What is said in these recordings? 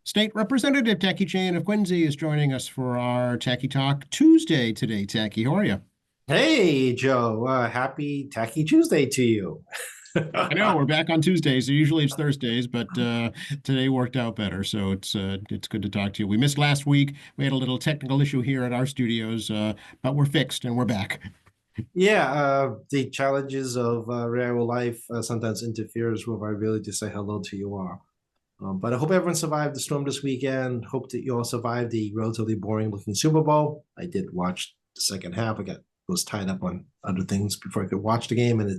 State Representative Tacky Cheyenne of Quincy is joining us for our Tacky Talk Tuesday today. Tacky, how are you? Hey, Joe. Happy Tacky Tuesday to you. I know we're back on Tuesdays. So usually it's Thursdays, but today worked out better. So it's good to talk to you. We missed last week. We had a little technical issue here at our studios, but we're fixed and we're back. Yeah, the challenges of real life sometimes interferes with our ability to say hello to you all. But I hope everyone survived the storm this weekend. Hope that you all survived the relatively boring looking Super Bowl. I did watch the second half. Was tied up on other things before I could watch the game, and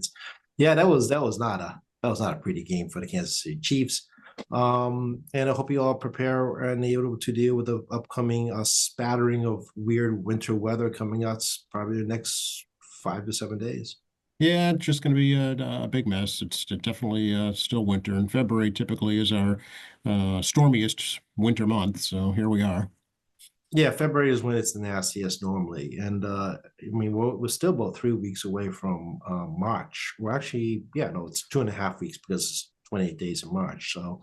yeah, that was not a pretty game for the Kansas City Chiefs. And I hope you all prepare and able to deal with the upcoming spattering of weird winter weather coming out probably the next 5 to 7 days. Yeah, it's just going to be a big mess. It's definitely still winter, and February typically is our stormiest winter month. So here we are. Yeah, February is when it's the nastiest normally, and I mean we're still about 3 weeks away from March. We're actually, yeah, no, it's 2.5 weeks because it's 28 days in March. So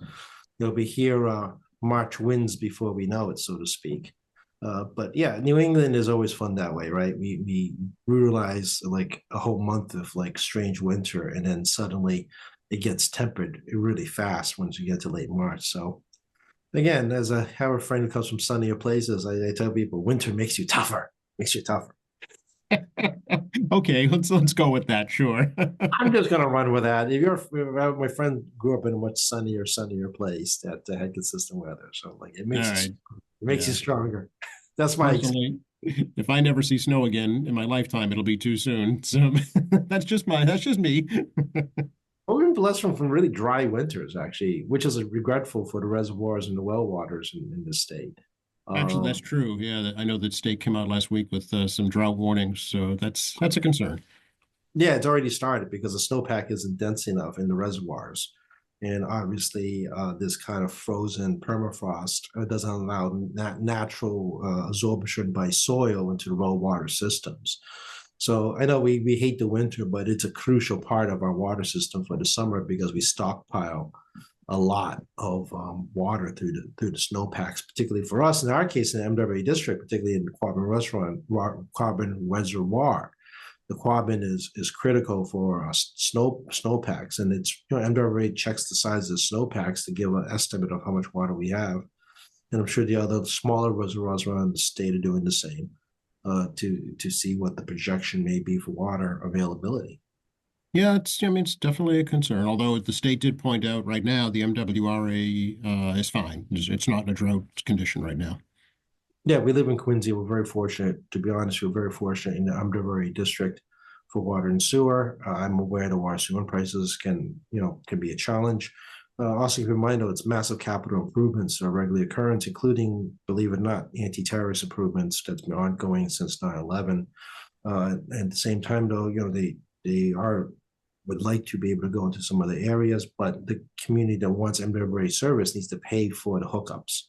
you'll be here March wins before we know it, so to speak. But yeah, New England is always fun that way, right? We brutalize like a whole month of like strange winter, and then suddenly it gets tempered really fast once you get to late March. So again, as I have a friend who comes from sunnier places, I tell people winter makes you tougher, makes you tougher. Okay, let's go with that. Sure. I'm just gonna run with that. If my friend grew up in a much sunnier place that had consistent weather, so like All right. it makes you Yeah. stronger. That's my Personally, if I never see snow again in my lifetime, it'll be too soon. So that's just me. Well, we've been blessed from really dry winters, actually, which is regretful for the reservoirs and the well waters in the state. Actually, that's Um, true. Yeah, I know that state came out last week with some drought warnings, so that's a concern. yeah, it's already started because the snowpack isn't dense enough in the reservoirs. And obviously, this kind of frozen permafrost doesn't allow natural absorption by soil into the raw water systems. So I know we hate the winter, but it's a crucial part of our water system for the summer because we stockpile a lot of water through the snowpacks, particularly for us. In our case, in the MWA district, particularly in the Quabbin Reservoir, the Quabbin is critical for snowpacks, and it's MWA checks the size of the snowpacks to give an estimate of how much water we have, and I'm sure the other smaller reservoirs around the state are doing the same to see what the projection may be for water availability. Yeah, I mean, it's definitely a concern. Although the state did point out right now the MWRA is fine. It's not in a drought condition right now. Yeah, we live in Quincy. We're very fortunate, to be honest. We're very fortunate in the Amderbury district for water and sewer. I'm aware that water sewer prices can be a challenge. Also, keep in mind though, it's massive capital improvements are regularly occurrence, including, believe it or not, anti-terrorist improvements that's been ongoing since 9/11. At the same time, though, they are would like to be able to go into some other areas, but the community that wants Amderbury service needs to pay for the hookups,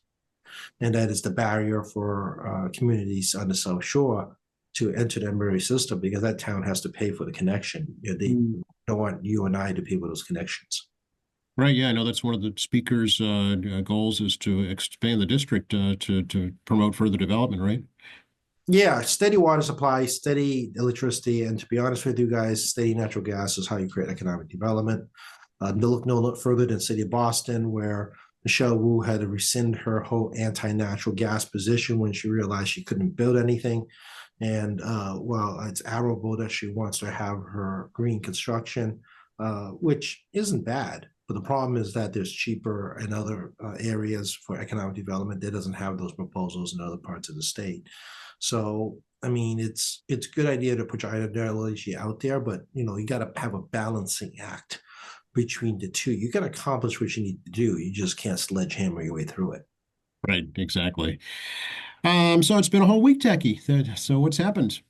and that is the barrier for communities on the South Shore to enter the Emery system because that town has to pay for the connection. They Mm. don't want you and I to pay for those connections. Right. Yeah, I know that's one of the speaker's goals is to expand the district to promote further development. Right. Yeah, steady water supply, steady electricity, and to be honest with you guys, steady natural gas is how you create economic development. Look no further than city of Boston, where Michelle Wu had to rescind her whole anti-natural gas position when she realized she couldn't build anything. And well, it's admirable that she wants to have her green construction, which isn't bad. But the problem is that there's cheaper in other areas for economic development that doesn't have those proposals in other parts of the state. So I mean, it's a good idea to put your ideology out there, but you got to have a balancing act between the two. You can accomplish what you need to do. You just can't sledgehammer your way through it. Right. Exactly. So it's been a whole week, Techie. So what's happened?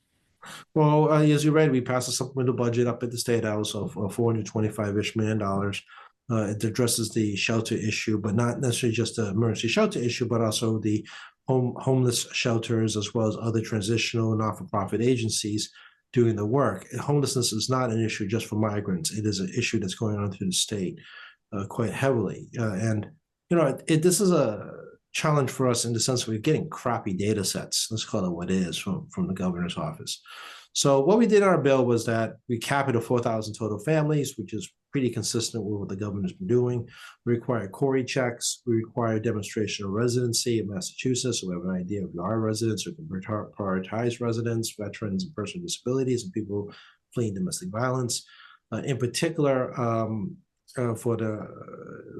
Well, as you read, we passed a supplemental budget up at the State House of $425-ish million. It addresses the shelter issue, but not necessarily just the emergency shelter issue, but also the homeless shelters as well as other transitional not-for-profit agencies doing the work. Homelessness is not an issue just for migrants. It is an issue that's going on through the state quite heavily. And this is challenge for us in the sense we're getting crappy data sets. Let's call it what it is from the governor's office. So what we did in our bill was that we cap it at 4,000 total families, which is pretty consistent with what the governor's been doing. We require Corey checks. We require demonstration of residency in Massachusetts. So we have an idea if you are residents or can prioritize residents, veterans, and persons with disabilities, and people fleeing domestic violence. In particular,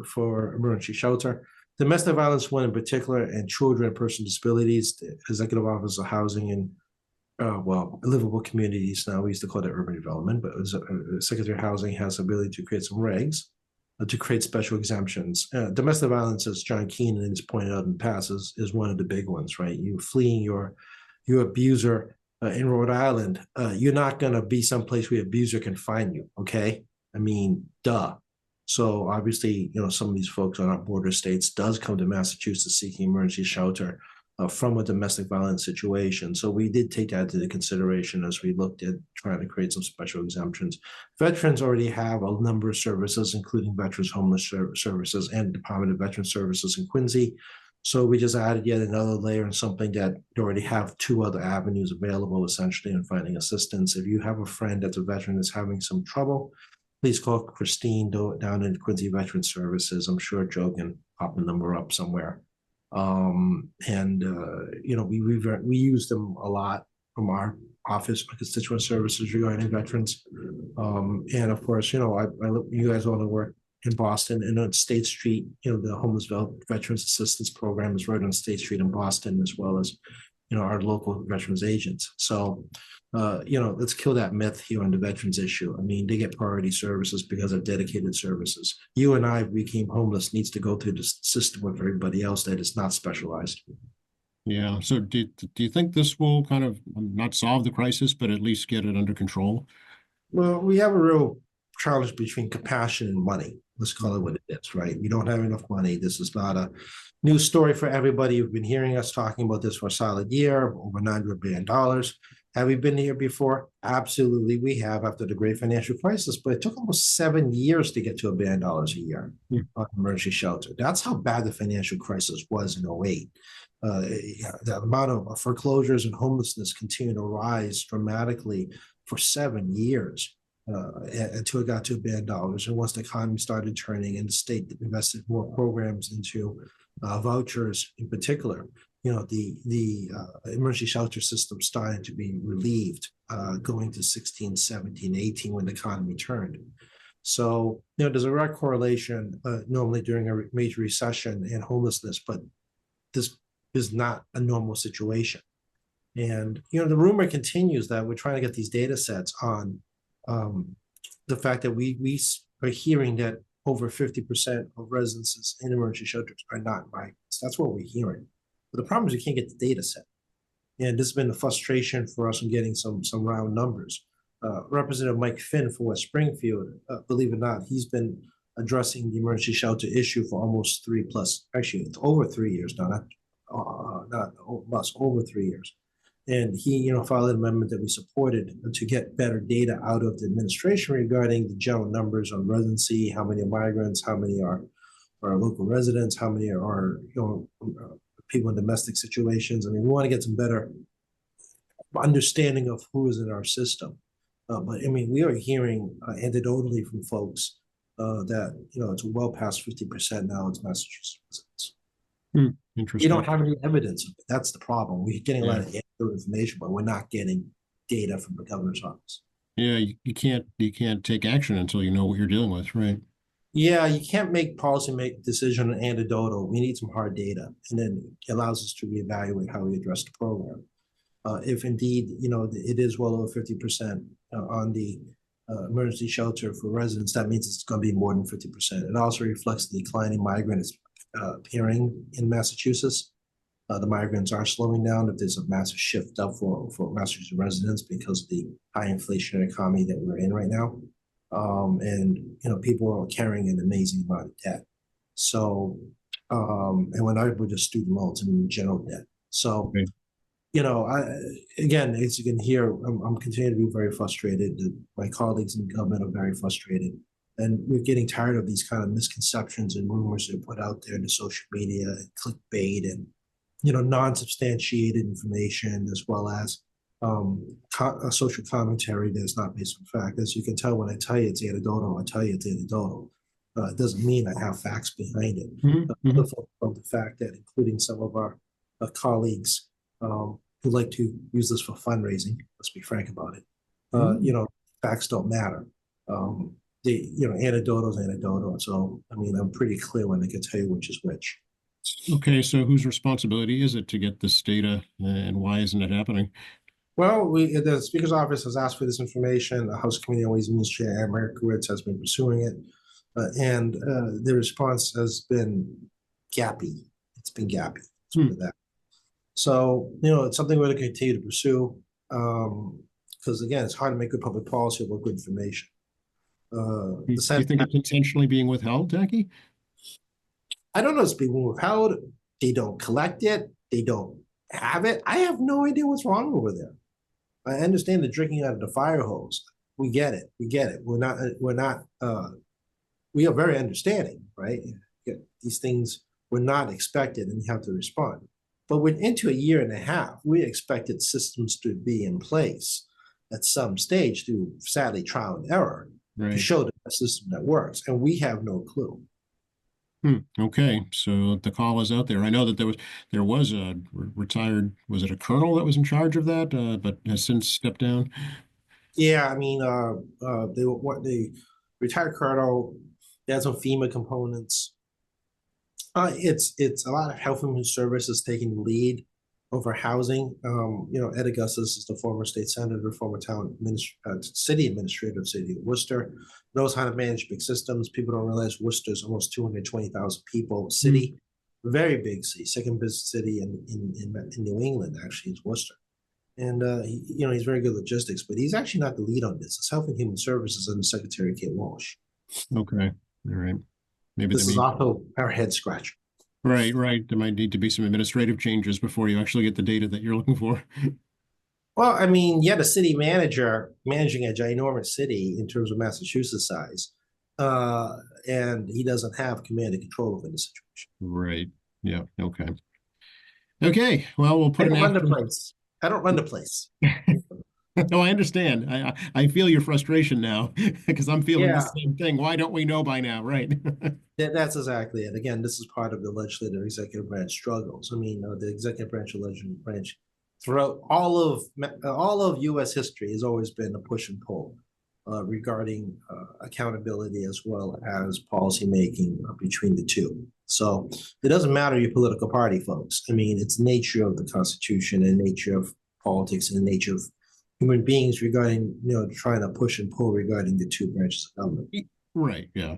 for emergency shelter. Domestic violence one in particular, and children and persons with disabilities, the Executive Office of Housing and livable communities now, we used to call it urban development, but Secretary of Housing has the ability to create some regs to create special exemptions. Domestic violence, as John Keenan has pointed out in the past, is one of the big ones, right? You fleeing your abuser in Rhode Island, you're not going to be someplace where your abuser can find you, okay? I mean, duh. So obviously, some of these folks on our border states does come to Massachusetts seeking emergency shelter from a domestic violence situation. So we did take that into consideration as we looked at trying to create some special exemptions. Veterans already have a number of services, including Veterans Homeless Services and Department of Veteran Services in Quincy. So we just added yet another layer and something that they already have two other avenues available essentially in finding assistance. If you have a friend that's a veteran that's having some trouble, please call Christine down in Quincy Veteran Services. I'm sure Joe can pop the number up somewhere. We use them a lot from our office, my constituent services regarding veterans. And of course, you guys all work in Boston and on State Street. The Homeless Veterans Assistance Program is right on State Street in Boston, as well as our local veterans agents. So let's kill that myth here on the veterans issue. I mean, they get priority services because of dedicated services. You and I became homeless needs to go through the system with everybody else that is not specialized. Yeah. So do you think this will kind of not solve the crisis, but at least get it under control? Well, we have a real challenge between compassion and money. Let's call it what it is, right? We don't have enough money. This is not a new story for everybody. You've been hearing us talking about this for a solid year, over $900 billion. Have we been here before? Absolutely, we have after the great financial crisis, but it took almost 7 years to get to $1 billion a year on emergency shelter. That's how bad the financial crisis was in 2008. The amount of foreclosures and homelessness continued to rise dramatically for 7 years until it got to $1 billion. And once the economy started turning and the state invested more programs into vouchers in particular, the emergency shelter system started to be relieved going to 16, 17, 18 when the economy turned. So, there's a direct correlation normally during a major recession and homelessness, but this is not a normal situation. And, the rumor continues that we're trying to get these data sets on the fact that we are hearing that over 50% of residences in emergency shelters are not migrants. That's what we're hearing. But the problem is we can't get the data set. And this has been a frustration for us in getting some round numbers. Representative Mike Finn from West Springfield, believe it or not, he's been addressing the emergency shelter issue for almost it's over 3 years now, over 3 years. And he, filed an amendment that we supported to get better data out of the administration regarding the general numbers on residency, how many are migrants, how many are local residents, how many are, people in domestic situations. I mean, we want to get some better understanding of who is in our system. But I mean, we are hearing anecdotally from folks that, it's well past 50% now it's Massachusetts residents. Interesting. You don't have any evidence of it. That's the problem. We're getting a lot of information, but we're not getting data from the governor's office. Yeah, you can't take action until you know what you're dealing with, right? Yeah, you can't make decision on anecdotal. We need some hard data, and then it allows us to reevaluate how we address the program. If indeed, it is well over 50% on the emergency shelter for residents, that means it's going to be more than 50%. It also reflects the declining migrants appearing in Massachusetts. The migrants are slowing down. If there's a massive shift up for Massachusetts residents because of the high inflationary economy that we're in right now. And people are carrying an amazing amount of debt. So, and when I would just student loans, I mean general debt. So, as you can hear, I'm continuing to be very frustrated. My colleagues in government are very frustrated. And we're getting tired of these kind of misconceptions and rumors that are put out there in the social media and clickbait and, non-substantiated information, as well as a social commentary that's not based on fact. As you can tell, when I tell you it's anecdotal, I tell you it's anecdotal. It doesn't mean I have facts behind it. From the fact that, including some of our colleagues who like to use this for fundraising, let's be frank about it. Facts don't matter. Anecdotal is anecdotal. So, I'm pretty clear when I can tell you which is which. Okay, so whose responsibility is it to get this data, and why isn't it happening? Well, the Speaker's office has asked for this information. The House Committee on Ways and Means Chair Aaron Markowitz has been pursuing it, and the response has been gappy. It's been gappy. That. So, it's something we're going to continue to pursue, because again, it's hard to make good public policy with good information. Do you think it's intentionally being withheld, Tacky? I don't know if it's being withheld. They don't collect it. They don't have it. I have no idea what's wrong over there. I understand the drinking out of the fire hose. We get it. We get it. We are very understanding, right? These things were not expected and you have to respond. But we're into a year and a half. We expected systems to be in place at some stage through, sadly, trial and error to show the system that works. And we have no clue. Okay, so the call is out there. I know that there was a retired, was it a colonel that was in charge of that, but has since stepped down? Yeah, the retired colonel, they had some FEMA components. It's a lot of Health and Human Services taking the lead over housing. Ed Augustus is the former state senator, former city administrator of the city of Worcester, knows how to manage big systems. People don't realize Worcester's almost 220,000 people city, very big city, second biggest city in New England, actually, is Worcester. And he's very good at logistics, but he's actually not the lead on this. It's Health and Human Services under Secretary Kate Walsh. Okay, all right. Maybe this is also our head scratcher. Right. There might need to be some administrative changes before you actually get the data that you're looking for. Well, the city manager managing a ginormous city in terms of Massachusetts size, and he doesn't have command and control over the situation. Right. Yeah. Okay. Okay. Well, we'll put I don't run the place. No, I understand. I feel your frustration now because I'm feeling the same thing. Why don't we know by now? Right. That's exactly it. Again, this is part of the legislative executive branch struggles. The executive branch and legislative branch throughout all of U.S. history has always been a push and pull regarding accountability as well as policy making between the two. So it doesn't matter your political party, folks. It's the nature of the Constitution and nature of politics and the nature of human beings regarding, trying to push and pull regarding the two branches of government. Right. Yeah.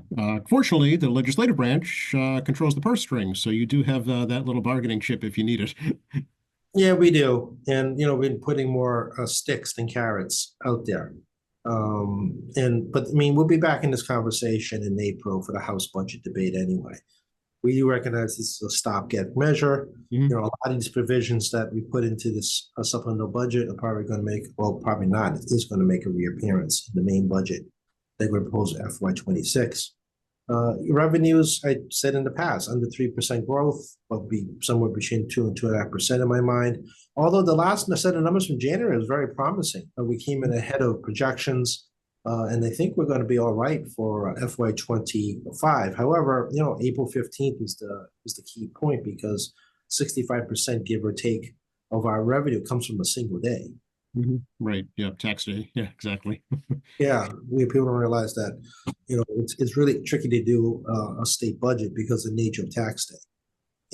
Fortunately, the legislative branch controls the purse strings, so you do have that little bargaining chip if you need it. Yeah, we do, and we've been putting more sticks than carrots out there. But we'll be back in this conversation in April for the House budget debate anyway. We do recognize this is a stopgap measure. A lot of these provisions that we put into this supplemental budget are probably going to make, well, probably not. It is going to make a reappearance in the main budget that we're proposing FY26. Revenues, I said in the past, under 3% growth will be somewhere between 2 and 2.5% in my mind. Although the last set of numbers from January was very promising. We came in ahead of projections. And I think we're going to be all right for FY25. However, April 15th is the key point because 65%, give or take, of our revenue comes from a single day. Right. Yeah. Tax day. Yeah, exactly. Yeah. People don't realize that, it's really tricky to do a state budget because of the nature of tax day.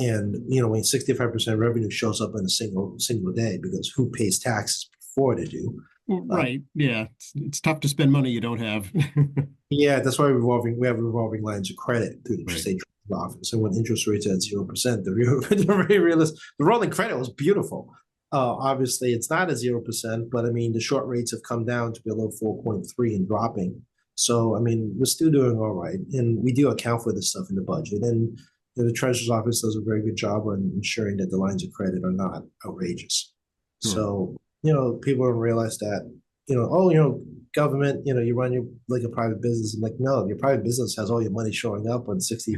And, when 65% revenue shows up in a single day, because who pays taxes before they do? Right. Yeah. It's tough to spend money you don't have. Yeah, that's why we have revolving lines of credit through the state office. And when interest rates are at 0%, the rolling credit was beautiful. Obviously, it's not at 0%, but the short rates have come down to below 4.3 and dropping. So, we're still doing all right. And we do account for this stuff in the budget. And the Treasurer's Office does a very good job on ensuring that the lines of credit are not outrageous. So, people don't realize that government, you run your like a private business. I'm like, no, your private business has all your money showing up on 60,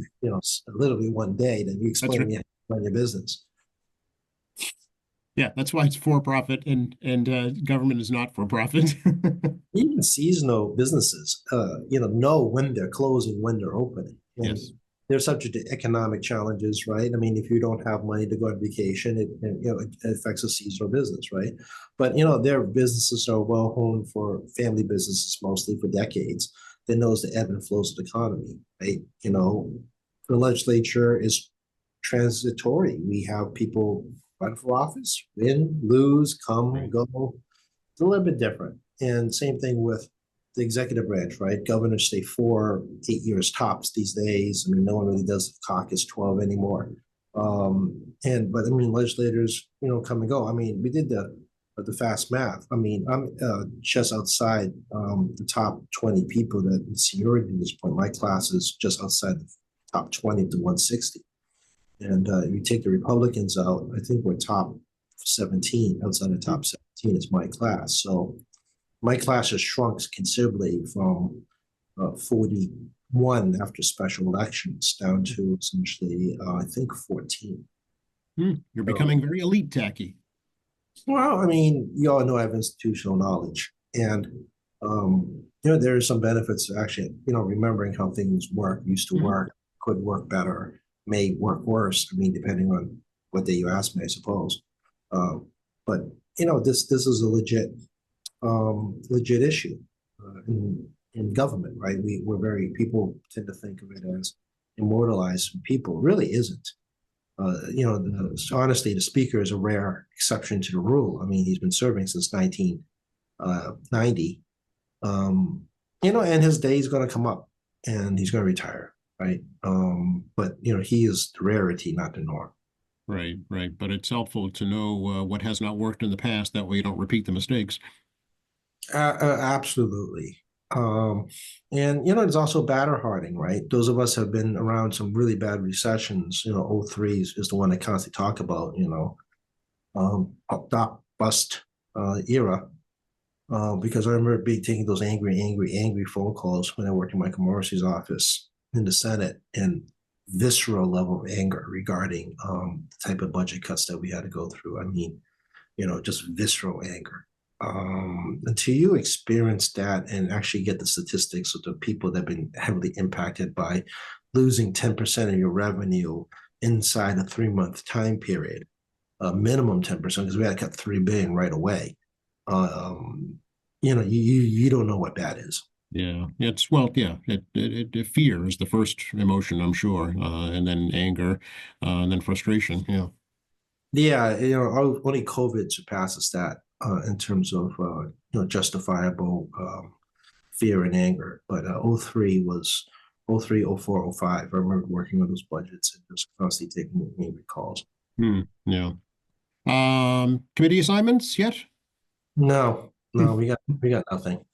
literally one day. Then you That's explain to right. me how to run your business. Yeah, that's why it's for profit and government is not for profit. Even seasonal businesses, know when they're closing, when they're opening. And Yes. they're subject to economic challenges, right? I mean, if you don't have money to go on vacation, it affects a seasonal business, right? But their businesses are well honed for family businesses mostly for decades that knows the ebb and flows of the economy, right? The legislature is transitory. We have people run for office, win, lose, come, Right. go. It's a little bit different. And same thing with the executive branch, right? Governors stay 8 years tops these days. I mean, no one really does caucus 12 anymore. But I mean, legislators, come and go. I mean, we did the fast math. I mean, I'm just outside the top 20 people that in seniority at this point. My class is just outside the top 20 to 160. And if you take the Republicans out, I think we're top 17. Outside the top 17 is my class. So my class has shrunk considerably from 41 after special elections down to essentially, I think, 14. You're So, becoming very elite tacky. well, I mean, you all know I have institutional knowledge. And, there are some benefits to actually, remembering how things used to Mhm. work, could work better, may work worse. I mean, depending on what day you ask me, I suppose. Uh, but, this is a legit issue in government, right? People tend to think of it as immortalized people. It really isn't. Honestly, the speaker is a rare exception to the rule. I mean, he's been serving since 1990. And his day is going to come up, and he's going to retire, right? But he is the rarity, not the norm. Right, right. But it's helpful to know what has not worked in the past. That way you don't repeat the mistakes. Absolutely. Um, and it's also batter hardening, right? Those of us have been around some really bad recessions. '03 is the one I constantly talk about. Up bust era. Because I remember taking those angry phone calls when I worked in Michael Morrissey's office in the Senate, and visceral level of anger regarding the type of budget cuts that we had to go through. I mean, just visceral anger. Until you experience that and actually get the statistics of the people that have been heavily impacted by losing 10% of your revenue inside a 3-month time period, minimum 10%, because we had to cut 3 billion right away. Um, you don't know what that is. Yeah, it's well, yeah. Fear is the first emotion, I'm sure, and then anger, and then frustration. Yeah. Yeah, only COVID surpasses that in terms of justifiable fear and anger. But '03 was '03, '04, '05. I remember working on those budgets and just constantly taking angry calls. Yeah. Committee assignments yet? No, Hmm. no, we got nothing.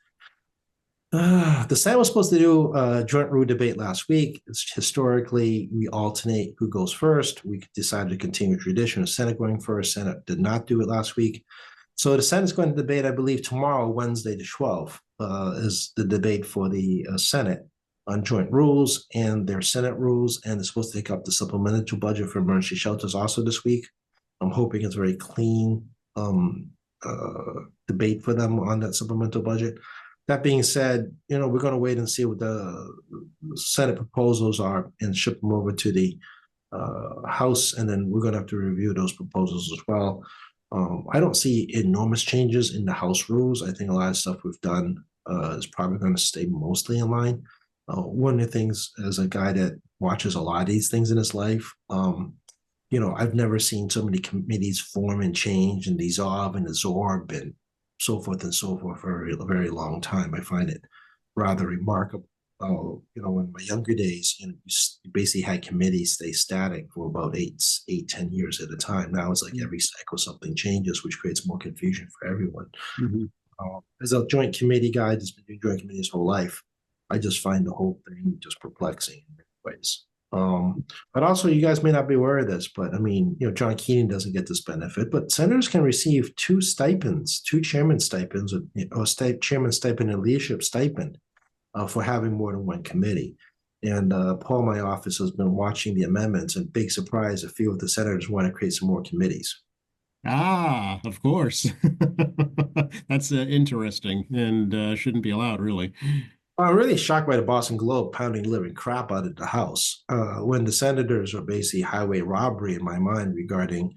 The Senate was supposed to do a joint rule debate last week. Historically, we alternate who goes first. We decided to continue tradition of Senate going first. Senate did not do it last week. So the Senate's going to debate, I believe, tomorrow, Wednesday the 12th, is the debate for the Senate on joint rules and their Senate rules. And they're supposed to take up the supplemental budget for emergency shelters also this week. I'm hoping it's a very clean debate for them on that supplemental budget. That being said, we're going to wait and see what the Senate proposals are and ship them over to the House, and then we're going to have to review those proposals as well. I don't see enormous changes in the House rules. I think a lot of stuff we've done is probably going to stay mostly in line. One of the things, as a guy that watches a lot of these things in his life, I've never seen so many committees form and change and dissolve and absorb and so forth and so forth for a very long time. I find it rather remarkable. In my younger days, you basically had committees stay static for about 10 years at a time. Now it's like every cycle something changes, which creates more confusion for everyone. Mhm. As a joint committee guy that's been doing joint committee his whole life, I just find the whole thing just perplexing in many ways. But also, you guys may not be aware of this, but I mean, John Keenan doesn't get this benefit, but senators can receive two stipends, two chairman stipends, or chairman stipend and leadership stipend for having more than one committee. And Paul, my office, has been watching the amendments, and big surprise, a few of the senators want to create some more committees. Ah, of course. That's interesting and shouldn't be allowed, really. I'm really shocked by the Boston Globe pounding the living crap out of the House when the senators are basically highway robbery in my mind regarding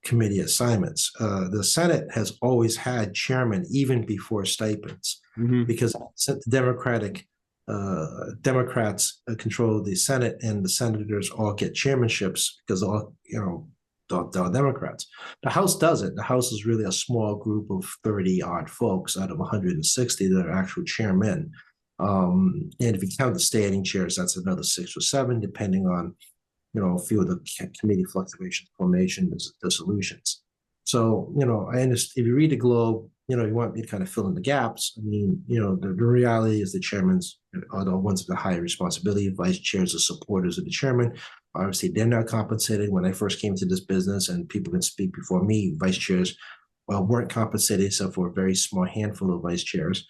committee assignments. The Senate has always had chairmen even before stipends Hmm. because the Democrats control the Senate and the senators all get chairmanships because they're all Democrats. The House doesn't. The House is really a small group of 30 odd folks out of 160 that are actual chairmen. And if you count the standing chairs, that's another 6 or 7, depending on, a few of the committee fluctuations, formation, dissolutions. So, I understand if you read the Globe, you want me to kind of fill in the gaps. I mean, the reality is the chairmans are the ones with the higher responsibility. Vice chairs are supporters of the chairman. Obviously, they're not compensated. When I first came to this business, and people can speak before me, vice chairs weren't compensated except for a very small handful of vice chairs.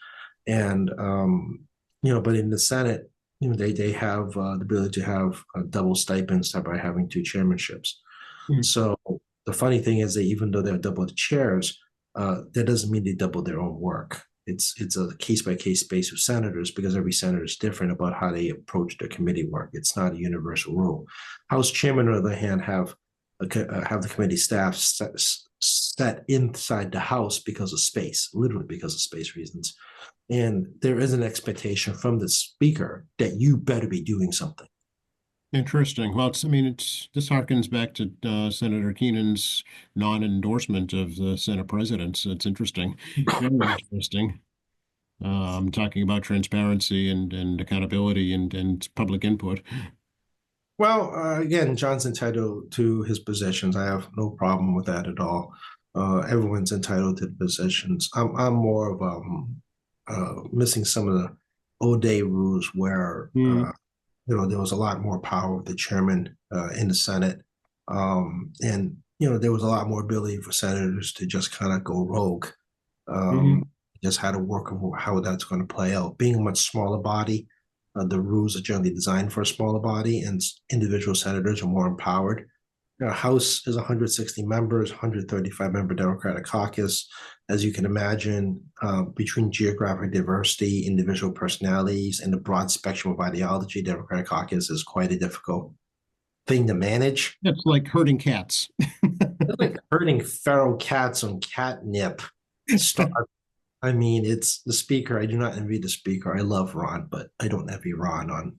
And but in the Senate, they have the ability to have double stipends by having two chairmanships. Mm. So the funny thing is that even though they're double the chairs, that doesn't mean they double their own work. It's a case by case basis with senators because every senator is different about how they approach their committee work. It's not a universal rule. House chairmen, on the other hand, have the committee staff set inside the House because of space, literally because of space reasons. And there is an expectation from the speaker that you better be doing something. Interesting. Well, I mean, this harkens back to Senator Keenan's non-endorsement of the Senate president. So it's interesting, very interesting. Talking about transparency and accountability and public input. Well, again, John's entitled to his positions. I have no problem with that at all. Everyone's entitled to the positions. I'm more of missing some of the old day rules where Mm. there was a lot more power with the chairman in the Senate, and there was a lot more ability for senators to just kind of go rogue. Hmm. Just how to work how that's going to play out. Being a much smaller body, the rules are generally designed for a smaller body, and individual senators are more empowered. House is 160 members, 135 member Democratic caucus. As you can imagine, between geographic diversity, individual personalities, and the broad spectrum of ideology, Democratic caucus is quite a difficult thing to manage. It's like herding cats. It's like herding feral cats on catnip. I mean, it's the speaker. I do not envy the speaker. I love Ron, but I don't envy Ron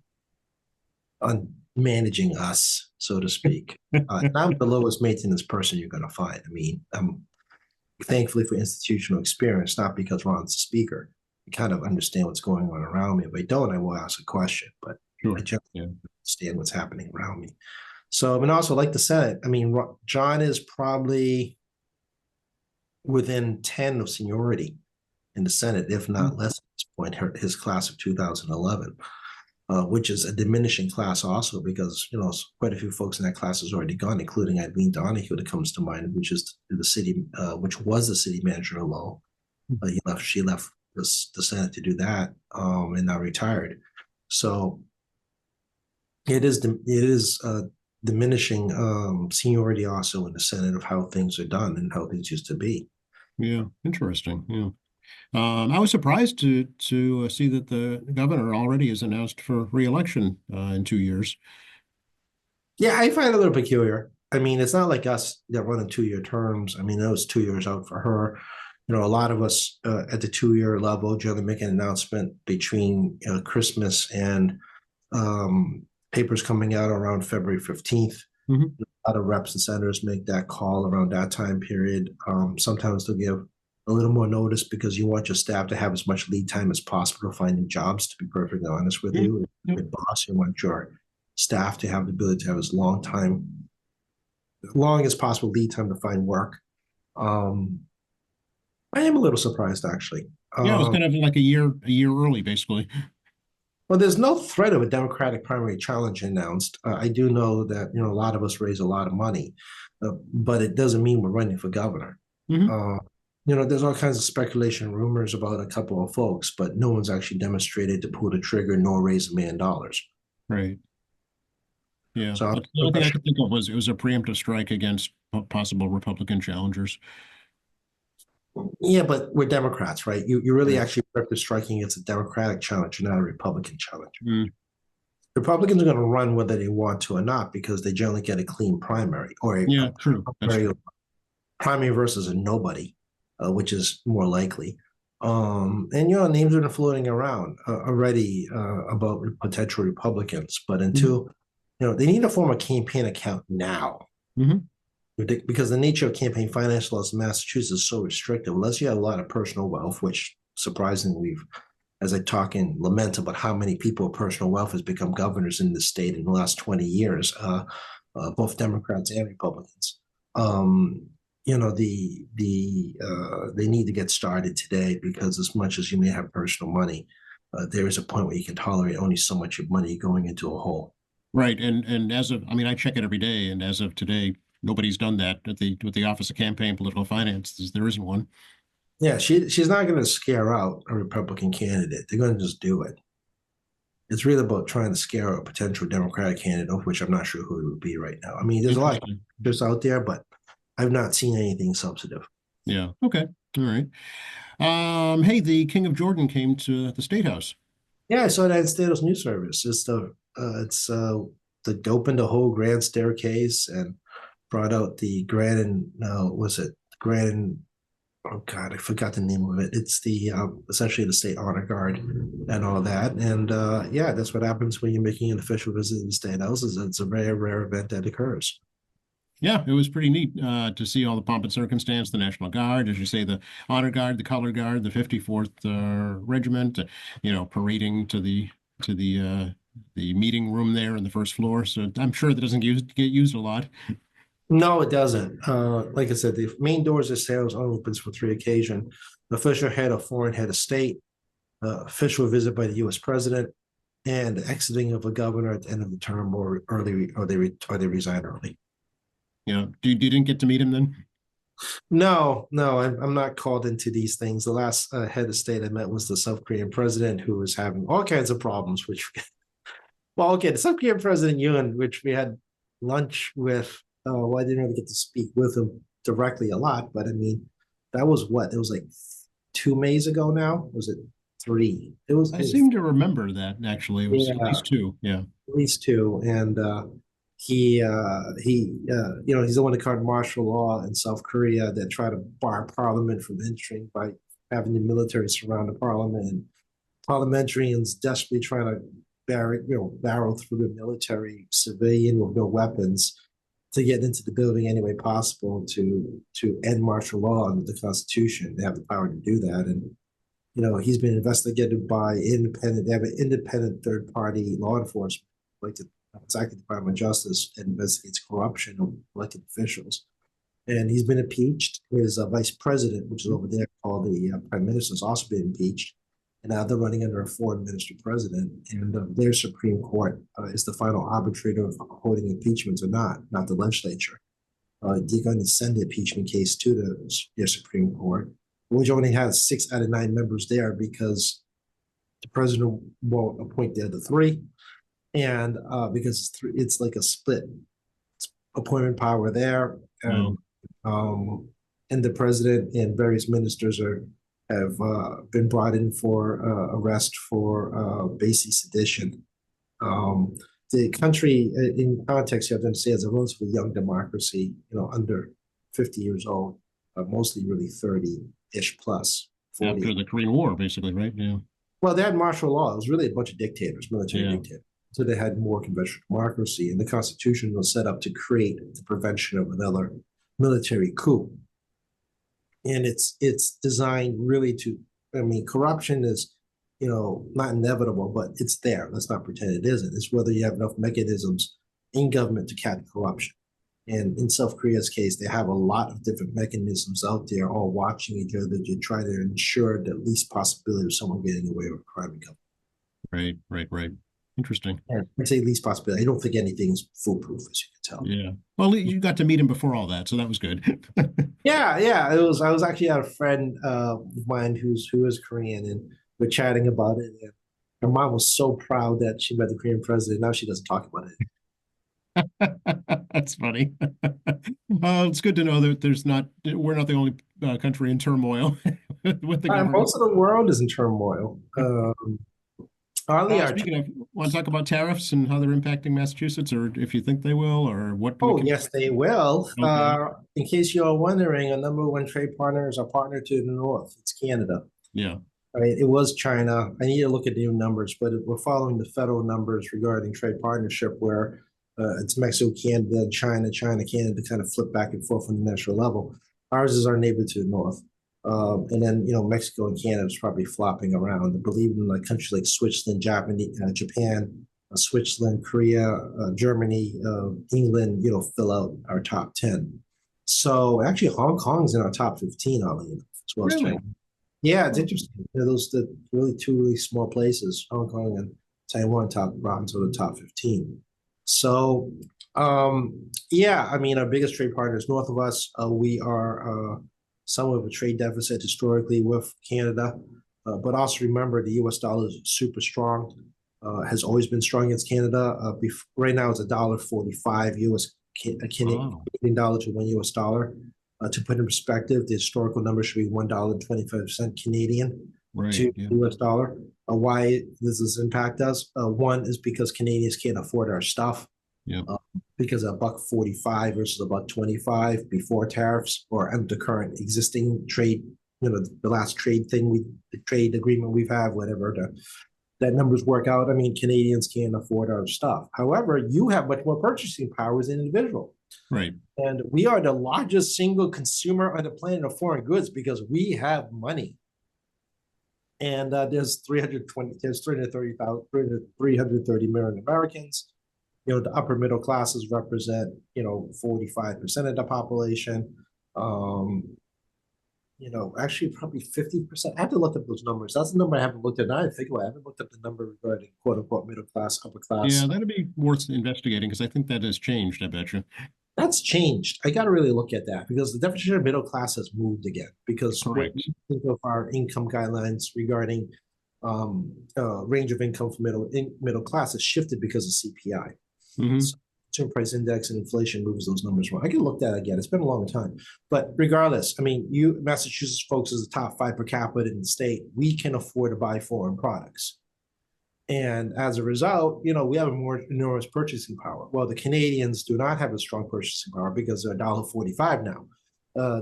on managing us, so to speak. And I'm the lowest maintenance person you're going to find. I mean, thankfully for institutional experience, not because Ron's the speaker. I kind of understand what's going on around me. If I don't, I will ask a question, but Sure. I just Yeah. understand what's happening around me. So, and also like the Senate, I mean, John is probably within 10 of seniority in the Senate, if not less at this point, his class of 2011. Which is a diminishing class also because quite a few folks in that class has already gone, including Eileen Donahue that comes to mind, which is the city, which was the city manager of Lowell. She left the Senate to do that, and now retired. So it is diminishing seniority also in the Senate of how things are done and how things used to be. Yeah. Interesting. Yeah. I was surprised to see that the governor already has announced for re-election in 2 years. Yeah, I find it a little peculiar. I mean, it's not like us that run in 2 year terms. I mean, that was 2 years out for her. A lot of us at the 2 year level generally make an announcement between Christmas and papers coming out around February 15th. Hmm. A lot of reps and senators make that call around that time period. Sometimes they'll give a little more notice because you want your staff to have as much lead time as possible to find new jobs, to be perfectly honest with you. Yep. With boss, you want your staff to have the ability to have as long as possible lead time to find work. I am a little surprised actually. Yeah, it was kind of like a year early, basically. Well, there's no threat of a Democratic primary challenge announced. I do know that a lot of us raise a lot of money, but it doesn't mean we're running for governor. Hmm. Uh, there's all kinds of speculation, rumors about a couple of folks, but no one's actually demonstrated to pull the trigger nor raise $1 million. Right. Yeah. So The I'm only thing not I sure. could think of was it was a preemptive strike against possible Republican challengers. Yeah, but we're Democrats, right? You really Right. actually preemptive striking against a Democratic challenge, not a Republican challenge. Mm, Republicans are going to run whether they want to or not because they generally get a clean primary or yeah, true. a That's true. primary versus a nobody, which is more likely. And names have been floating around already about potential Republicans, but Hmm. until they need to form a campaign account now Hmm. because the nature of campaign finance laws in Massachusetts is so restrictive. Unless you have a lot of personal wealth, which surprisingly we've as I talk and lament about how many people with personal wealth has become governors in the state in the last 20 years, both Democrats and Republicans. Um, they need to get started today because as much as you may have personal money, there is a point where you can tolerate only so much of money going into a hole. Right. And as of, I mean, I check it every day, and as of today, nobody's done that at the with the Office of Campaign Political Finance. There isn't one. Yeah, she's not going to scare out a Republican candidate. They're going to just do it. It's really about trying to scare a potential Democratic candidate, of which I'm not sure who it would be right now. I mean, there's a lot of Interesting. just out there, but I've not seen anything substantive. Yeah. Okay. All right. Hey, the King of Jordan came to the State House. Yeah, I saw that in Status News Service. It's the opened the whole grand staircase and brought out the grand and was it grand? Oh God, I forgot the name of it. It's the essentially the state honor guard and all that. And yeah, that's what happens when you're making an official visit to the state house. Is it's a very rare event that occurs. Yeah, it was pretty neat to see all the pomp and circumstance, the National Guard, as you say, the Honor Guard, the Color Guard, the 54th Regiment, parading to the meeting room there in the first floor. So I'm sure that doesn't get used a lot. No, it doesn't. Like I said, the main doors of sales only opens for three occasions: official head of foreign head of state, official visit by the U.S. president, and exiting of a governor at the end of the term or early, or they resign early. You didn't get to meet him then? No, no, I'm not called into these things. The last head of state I met was the South Korean president who was having all kinds of problems, which, well, okay, the South Korean president Yoon, which we had lunch with. Well, I didn't really get to speak with him directly a lot, but I mean, that was what? It was like 2 Mays ago now? Was it three? I It was seem to remember that actually. It was at yeah, least two. Yeah. at least two. And he's the one that called martial law in South Korea that tried to bar parliament from entering by having the military surround the parliament, and parliamentarians desperately trying to barrel through the military civilian with no weapons to get into the building any way possible to end martial law under the Constitution. They have the power to do that, and he's been investigated by independent. They have an independent third party law enforcement, like the Executive Department of Justice, that investigates corruption of elected officials. And he's been impeached. His vice president, which is over there, called the prime minister, has also been impeached. And now they're running under a foreign minister president. And their Supreme Court is the final arbitrator of holding impeachments or not the legislature. They're going to send the impeachment case to their Supreme Court, which only has 6 out of 9 members there because the president won't appoint the other three, and because it's like a split appointment power there, Well, um, and the president and various ministers have been brought in for arrest for basic sedition. The country, in context, you have to understand, is a relatively young democracy, under 50 years old, mostly really 30-ish plus, 40. after the Korean War, basically, right? Yeah. Well, they had martial law. It was really a bunch of dictators, military Yeah. dictators. So they had more conventional democracy, and the Constitution was set up to create the prevention of another military coup. And it's designed really to, I mean, corruption is, not inevitable, but it's there. Let's not pretend it isn't. It's whether you have enough mechanisms in government to catch corruption. And in South Korea's case, they have a lot of different mechanisms out there, all watching each other to try to ensure the least possibility of someone getting away with crime in government. Right, right, right. Interesting. And I'd say least possibility. I don't think anything's foolproof, as you can tell. Yeah. Well, you got to meet him before all that, so that was good. Yeah, yeah. It was. I was actually at a friend of mine who is Korean, and we're chatting about it. And her mom was so proud that she met the Korean president. Now she doesn't talk about it. That's funny. It's good to know that we're not the only country in turmoil with the government. Most of the world is in turmoil. Hardly our. Speaking of, want to talk about tariffs and how they're impacting Massachusetts, or if you think they will, or what we Oh, can. yes, they will. Okay. In case you're wondering, our number one trade partner is our partner to the north. It's Canada. Yeah. Right? It was China. I need to look at the new numbers, but we're following the federal numbers regarding trade partnership, where it's Mexico, Canada, China, China, Canada, kind of flip back and forth on the national level. Ours is our neighbor to the north. And then, Mexico and Canada is probably flopping around. I believe in like countries like Switzerland, Japan, Switzerland, Korea, Germany, England, fill out our top 10. So actually, Hong Kong's in our top 15, oddly enough, as well as Really? China. Yeah, it's Oh, interesting. Those the really two really small places, Hong Kong and Taiwan, top bottom to the top 15. So, yeah, I mean, our biggest trade partners north of us, we are somewhat of a trade deficit historically with Canada, but also remember the U.S. dollar is super strong. Has always been strong against Canada. Right now, it's $1.45 U.S. wow. Canadian dollar to $1 US. To put in perspective, the historical number should be $1.25 Canadian Right. to Yeah. US dollar. Why does this impact us? One is because Canadians can't afford our stuff, Yeah. because a buck 45 versus a buck 25 before tariffs or under the current existing trade, the last the trade agreement we've had, whatever that numbers work out. I mean, Canadians can't afford our stuff. However, you have much more purchasing power as an individual. Right. And we are the largest single consumer on the planet of foreign goods because we have money. And there's 330 million Americans. The upper middle classes represent, 45% of the population. Actually probably 50%. I have to look up those numbers. That's the number I haven't looked at. Now I think about it. I haven't looked up the number regarding quote unquote middle class, upper Yeah, class. that'd be worth investigating because I think that has changed, I bet you. That's changed. I got to really look at that because the definition of middle class has moved again. Because what we Correct. think of our income guidelines regarding range of income for middle class has shifted because of CPI. Hmm. So consumer price index and inflation moves those numbers wrong. I can look that again. It's been a long time, but regardless, I mean, Massachusetts folks is the top 5 per capita in the state. We can afford to buy foreign products. And as a result, we have a more enormous purchasing power. Well, the Canadians do not have a strong purchasing power because they're $1.45 now,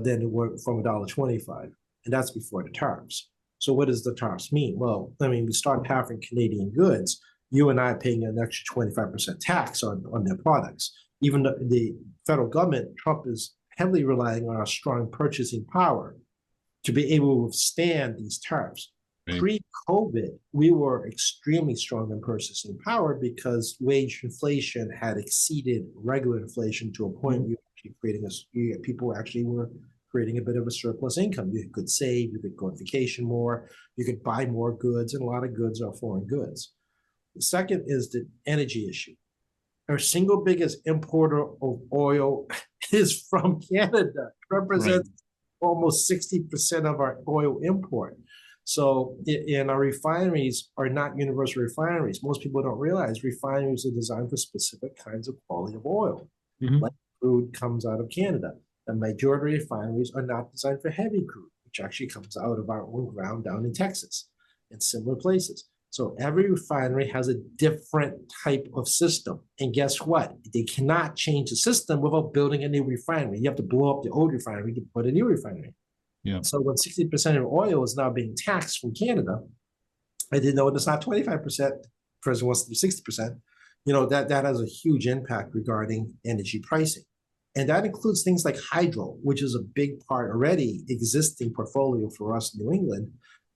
than they were from $1.25. And that's before the tariffs. So what does the tariffs mean? Well, I mean, we start tariffing Canadian goods. You and I are paying an extra 25% tax on their products. Even the federal government, Trump is heavily relying on our strong purchasing power to be able to withstand these tariffs. Right. Pre-COVID, we were extremely strong in purchasing power because wage inflation had exceeded regular inflation to a point where people actually were creating a bit of a surplus income. You could save, you could go on vacation more, you could buy more goods, and a lot of goods are foreign goods. The second is the energy issue. Our single biggest importer of oil is from Canada. It represents almost 60% of our oil import. So, and our refineries are not universal refineries. Most people don't realize refineries are designed for specific kinds of quality of oil. Hmm. Light crude comes out of Canada. The majority of refineries are not designed for heavy crude, which actually comes out of our own ground down in Texas and similar places. So every refinery has a different type of system. And guess what? They cannot change the system without building a new refinery. You have to blow up the old refinery to put a new refinery. Yeah. So when 60% of oil is now being taxed from Canada, I didn't know it's not 25%. President wants to do 60%. That has a huge impact regarding energy pricing. And that includes things like hydro, which is a big part already existing portfolio for us in New England.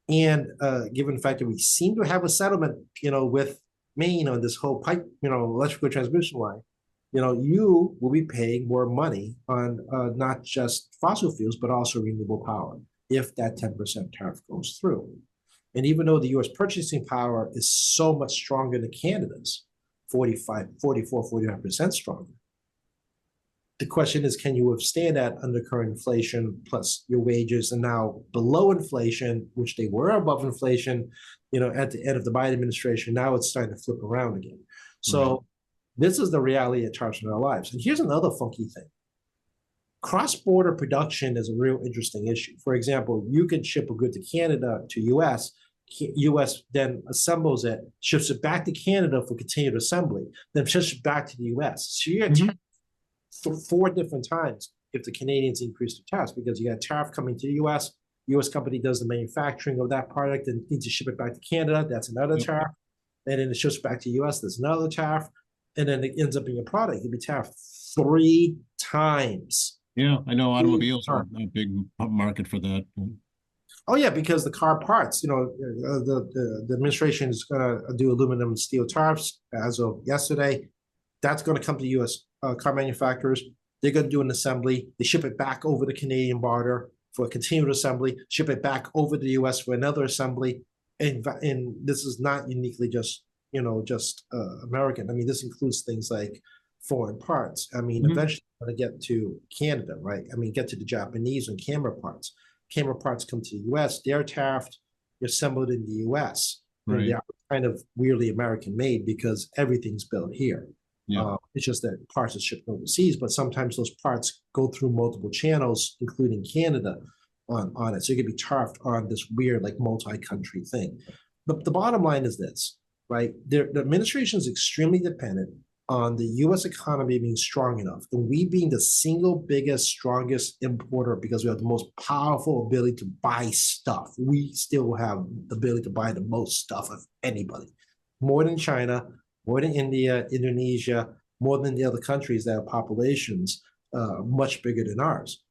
And given the fact that we seem to have a settlement, with Maine on this whole pipe, electrical transmission line, you will be paying more money on not just fossil fuels, but also renewable power if that 10% tariff goes through. And even though the US purchasing power is so much stronger than Canada's, 45% stronger. The question is, can you withstand that under current inflation, plus your wages are now below inflation, which they were above inflation, at the end of the Biden administration. Now it's starting to flip around again. So this is the reality of tariffs in our lives. And here's another funky thing. Cross-border production is a real interesting issue. For example, you can ship a good to Canada to US, US then assembles it, ships it back to Canada for continued assembly, then ships it back to the US. So you get four different times if the Canadians increase their tariffs, because you got a tariff coming to the US, US company does the manufacturing of that product and needs to ship it back to Canada, that's another tariff. And then it ships back to the US, there's another tariff. And then it ends up being a product, it'll be tariffed 3 times. Yeah, I know automobiles are a big market for that. Oh yeah, because the car parts, the administration is going to do aluminum and steel tariffs as of yesterday. That's going to come to U.S. Car manufacturers. They're going to do an assembly. They ship it back over the Canadian border for a continued assembly. Ship it back over to the U.S. for another assembly. And this is not uniquely just American. I mean, this includes things like foreign parts. I mean, eventually we're going to get to Canada, right? I mean, get to the Japanese and camera parts. Camera parts come to the US, they're tariffed, they're assembled in the US. Right. They are kind of weirdly American made because everything's built here. Yeah. It's just that parts are shipped overseas, but sometimes those parts go through multiple channels, including Canada on it. So you could be tariffed on this weird, like multi-country thing. But the bottom line is this, right? The administration is extremely dependent on the U.S. economy being strong enough, and we being the single biggest, strongest importer because we have the most powerful ability to buy stuff. We still have the ability to buy the most stuff of anybody, more than China, more than India, Indonesia, more than the other countries that have populations much bigger than ours,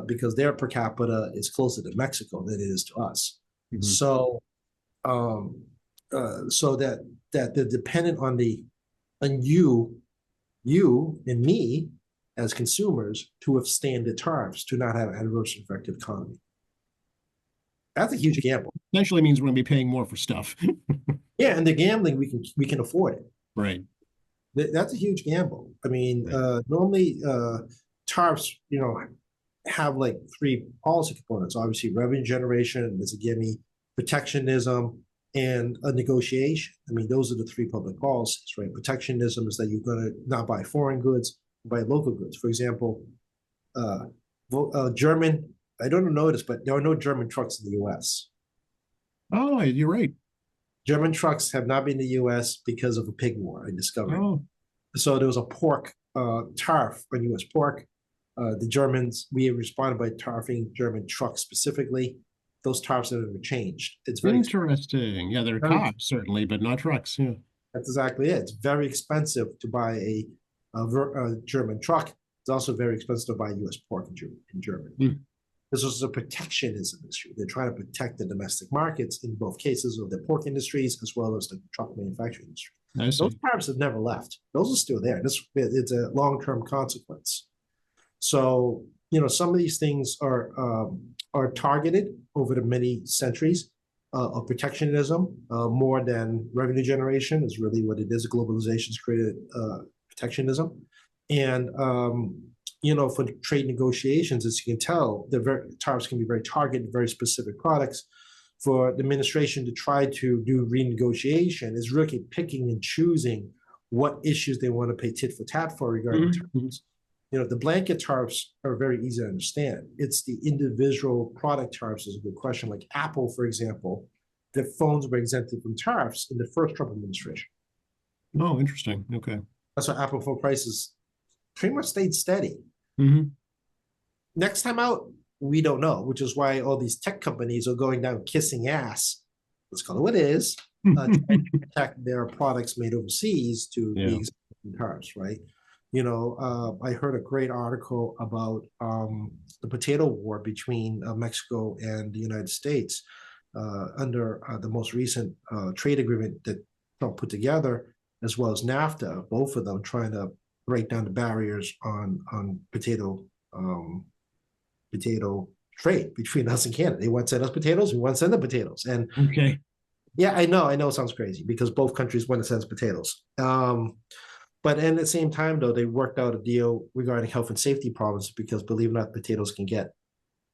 because their per capita is closer to Mexico than it is to us. So, so that they're dependent on you and me as consumers to withstand the tariffs, to not have adverse effect economy. That's a huge gamble. Essentially means we're going to be paying more for stuff. Yeah, and the gambling, we can afford it. Right. That's a huge gamble. I mean, normally tariffs, have like 3 policy components. Obviously, revenue generation is a gimme, protectionism, and a negotiation. I mean, those are the 3 public policies, right? Protectionism is that you're going to not buy foreign goods, buy local goods. For example, German, I don't know this, but there are no German trucks in the U.S. Oh, you're right. German trucks have not been in the U.S. because of a pig war, I discovered. Oh. So there was a pork tariff on U.S. pork. The Germans, we responded by tariffing German trucks specifically. Those tariffs have never changed. It's very interesting. Yeah, they're cars certainly, but not trucks. Yeah, that's exactly it. It's very expensive to buy a German truck. It's also very expensive to buy U.S. pork in Germany. This is a protectionism issue. They're trying to protect the domestic markets in both cases of the pork industries as well as the truck manufacturing industry. Those tariffs have never left. Those are still there. It's a long-term consequence. So, some of these things are targeted over the many centuries of protectionism, more than revenue generation is really what it is. Globalization's created protectionism. And, for trade negotiations, as you can tell, tariffs can be very targeted, very specific products. For the administration to try to do renegotiation is really picking and choosing what issues they want to pay tit for tat for regarding tariffs. The blanket tariffs are very easy to understand. It's the individual product tariffs is a good question. Like Apple, for example, their phones were exempted from tariffs in the first Trump administration. Oh, interesting. Okay. That's why Apple phone prices pretty much stayed steady. Next time out, we don't know, which is why all these tech companies are going down kissing ass. Let's call it what it is. Trying to protect their products made overseas to be exempted from tariffs, right? I heard a great article about the potato war between Mexico and the United States under the most recent trade agreement that Trump put together, as well as NAFTA, both of them trying to break down the barriers on potato trade between us and Canada. They want to send us potatoes, we want to send them potatoes. And Okay. yeah, I know it sounds crazy because both countries want to send us potatoes. But at the same time, though, they worked out a deal regarding health and safety problems because, believe it or not, potatoes can get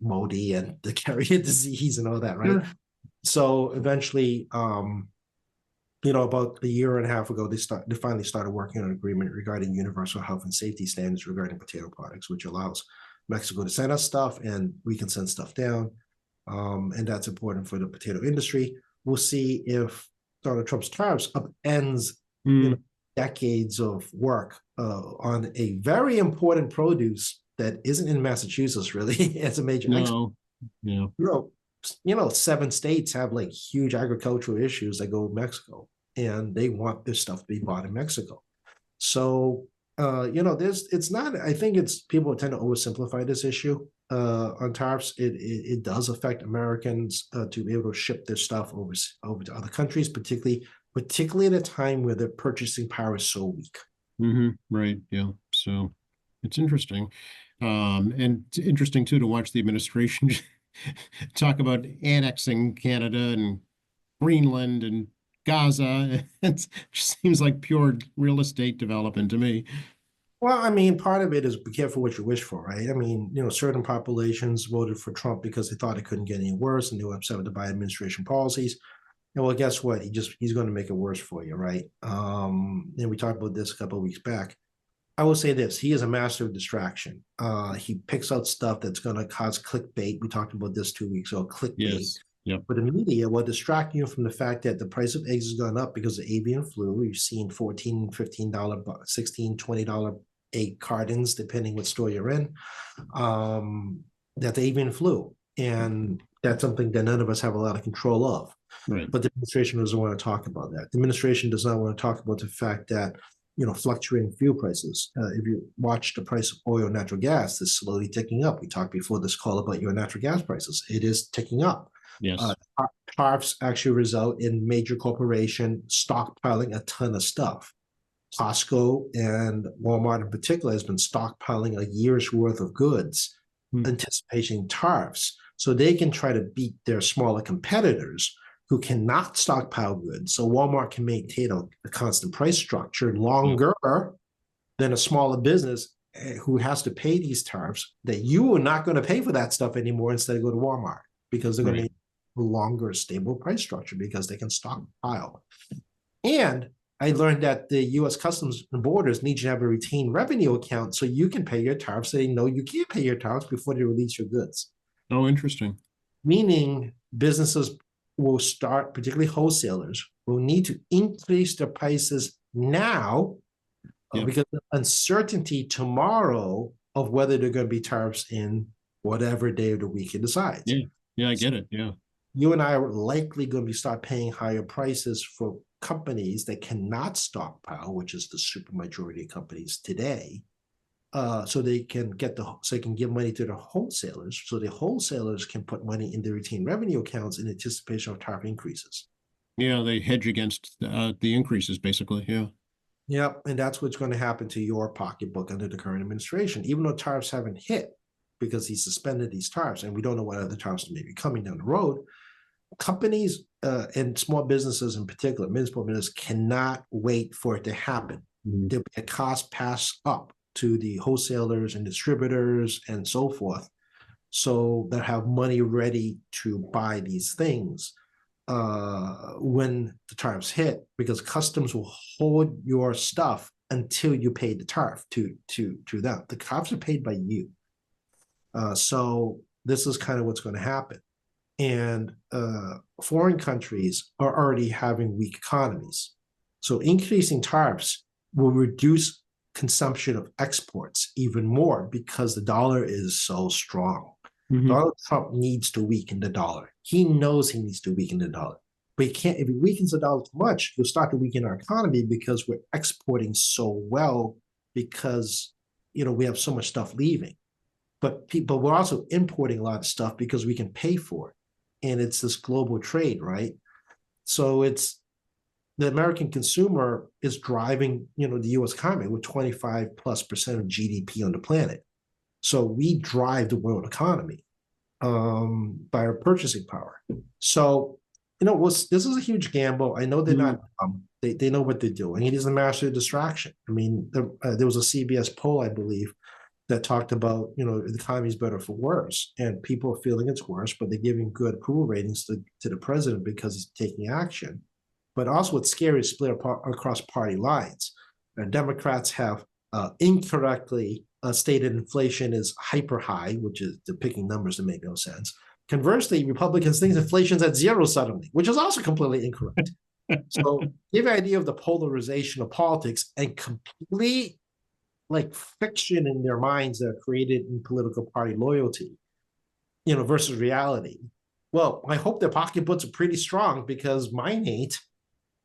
moldy and the carry a disease and all that, right? Sure. So eventually, about a year and a half ago, they finally started working on an agreement regarding universal health and safety standards regarding potato products, which allows Mexico to send us stuff and we can send stuff down. And that's important for the potato industry. We'll see if Donald Trump's tariffs upends decades of work on a very important produce that isn't in Massachusetts, really, as a major export. Yeah. 7 states have like huge agricultural issues that go to Mexico, and they want this stuff to be bought in Mexico. So, it's not, I think it's people tend to oversimplify this issue on tariffs. It does affect Americans to be able to ship their stuff over to other countries, particularly at a time where their purchasing power is so weak. Right. Yeah. So it's interesting. And it's interesting too to watch the administration talk about annexing Canada and Greenland and Gaza. It just seems like pure real estate development to me. Well, I mean, part of it is be careful what you wish for, right? I mean, certain populations voted for Trump because they thought it couldn't get any worse and they were upset with the Biden administration policies. And well, guess what? He's going to make it worse for you, right? And we talked about this a couple of weeks back. I will say this: he is a master of distraction. He picks out stuff that's going to cause clickbait. We talked about this 2 weeks ago. Clickbait. Yes. Yep. But the media will distract you from the fact that the price of eggs has gone up because of avian flu. You've seen $14, $15, $16, $20 egg cartons, depending what store you're in. That's avian flu, and that's something that none of us have a lot of control of. Right. But the administration doesn't want to talk about that. The administration does not want to talk about the fact that fluctuating fuel prices. If you watch the price of oil and natural gas, it's slowly ticking up. We talked before this call about your natural gas prices. It is ticking up. Yes. Tariffs actually result in major corporation stockpiling a ton of stuff. Costco and Walmart in particular has been stockpiling a year's worth of goods, anticipating tariffs, so they can try to beat their smaller competitors who cannot stockpile goods. So Walmart can maintain a constant price structure longer than a smaller business who has to pay these tariffs that you are not going to pay for that stuff anymore instead of go to Walmart because they're going to make a longer stable price structure because they can stockpile. And I learned that the U.S. Customs and Borders need you to have a retained revenue account so you can pay your tariffs. So they know you can't pay your tariffs before they release your goods. Oh, interesting. Meaning businesses will start, particularly wholesalers, will need to increase their prices now because the uncertainty tomorrow of whether they're going to be tariffs in whatever day of the week it decides. Yeah, I get it. Yeah. You and I are likely going to start paying higher prices for companies that cannot stockpile, which is the super majority of companies today, so they can give money to the wholesalers, so the wholesalers can put money in their retained revenue accounts in anticipation of tariff increases. Yeah, they hedge against the increases, basically. Yeah. Yep, and that's what's going to happen to your pocketbook under the current administration, even though tariffs haven't hit because he suspended these tariffs, and we don't know what other tariffs may be coming down the road. Companies and small businesses in particular, municipal businesses, cannot wait for it to happen. There'll be a cost pass up to the wholesalers and distributors and so forth, so they have money ready to buy these things when the tariffs hit, because customs will hold your stuff until you pay the tariff to them. The tariffs are paid by you. So this is kind of what's going to happen. And foreign countries are already having weak economies. So increasing tariffs will reduce consumption of exports even more because the dollar is so strong. Donald Trump needs to weaken the dollar. He knows he needs to weaken the dollar. But he can't, if he weakens the dollar too much, he'll start to weaken our economy because we're exporting so well because, we have so much stuff leaving. But we're also importing a lot of stuff because we can pay for it. And it's this global trade, right? So it's the American consumer is driving, the U.S. economy with 25+% of GDP on the planet. So we drive the world economy. by our purchasing power. So, this is a huge gamble. I know they're not, they know what they're doing. It is a massive distraction. I mean, there was a CBS poll, I believe, that talked about, the economy's better for worse, and people are feeling it's worse, but they're giving good approval ratings to the president because he's taking action. But also what's scary is split apart across party lines. And Democrats have incorrectly stated inflation is hyper high, which is they're picking numbers that make no sense. Conversely, Republicans think inflation's at zero suddenly, which is also completely incorrect. So give an idea of the polarization of politics and complete fiction in their minds that are created in political party loyalty, versus reality. Well, I hope their pocketbooks are pretty strong because mine ain't.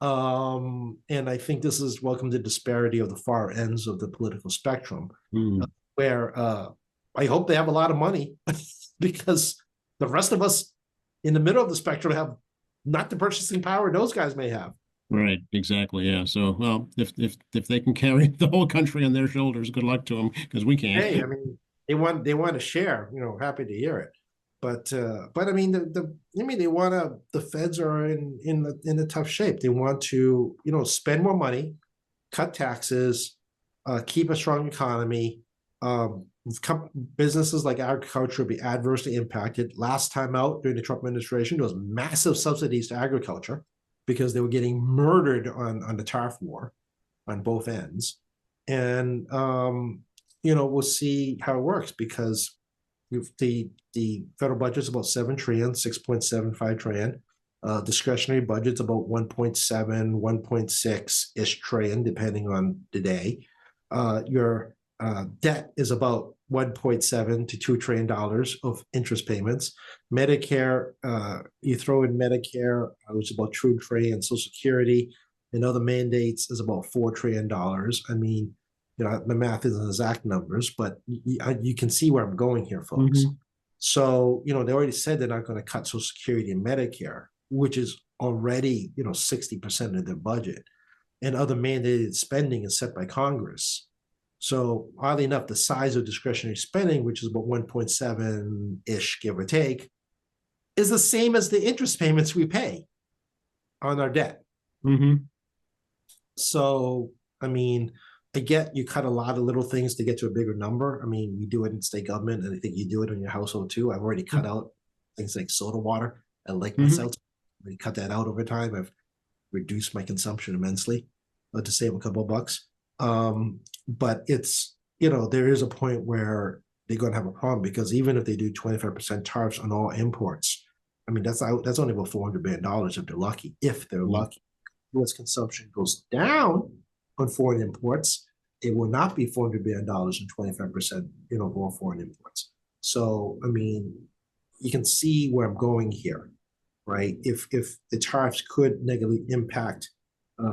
And I think this is welcome to disparity of the far ends of the political spectrum, where I hope they have a lot of money because the rest of us in the middle of the spectrum have not the purchasing power those guys may have. Right, exactly. Yeah. So, well, if they can carry the whole country on their shoulders, good luck to them because we can't. Hey, I mean, they want to share. Happy to hear it. But I mean, they want to. The feds are in a tough shape. They want to spend more money, cut taxes, keep a strong economy. Businesses like agriculture will be adversely impacted. Last time out during the Trump administration, there was massive subsidies to agriculture because they were getting murdered on the tariff war on both ends. And we'll see how it works because the federal budget is about 7 trillion, 6.75 trillion. Discretionary budget's about 1.7, 1.6-ish trillion, depending on the day. Your debt is about 1.7 to $2 trillion of interest payments. Medicare, you throw in Medicare, which is about 2 trillion, Social Security and other mandates is about $4 trillion. I mean, the math isn't exact numbers, but you can see where I'm going here, folks. So, they already said they're not going to cut Social Security and Medicare, which is already, 60% of their budget. And other mandated spending is set by Congress. So, oddly enough, the size of discretionary spending, which is about 1.7-ish, give or take, is the same as the interest payments we pay on our debt. So, I mean, I get you cut a lot of little things to get to a bigger number. I mean, we do it in state government, and I think you do it in your household too. I've already cut out things like soda water. I like myself. I cut that out over time. I've reduced my consumption immensely to save a couple of bucks. But it's, there is a point where they're going to have a problem because even if they do 25% tariffs on all imports, I mean, that's only about $400 billion if they're lucky. If they're lucky, U.S. consumption goes down on foreign imports, it will not be $400 billion and 25%, of all foreign imports. So, I mean, you can see where I'm going here, right? If the tariffs could negatively impact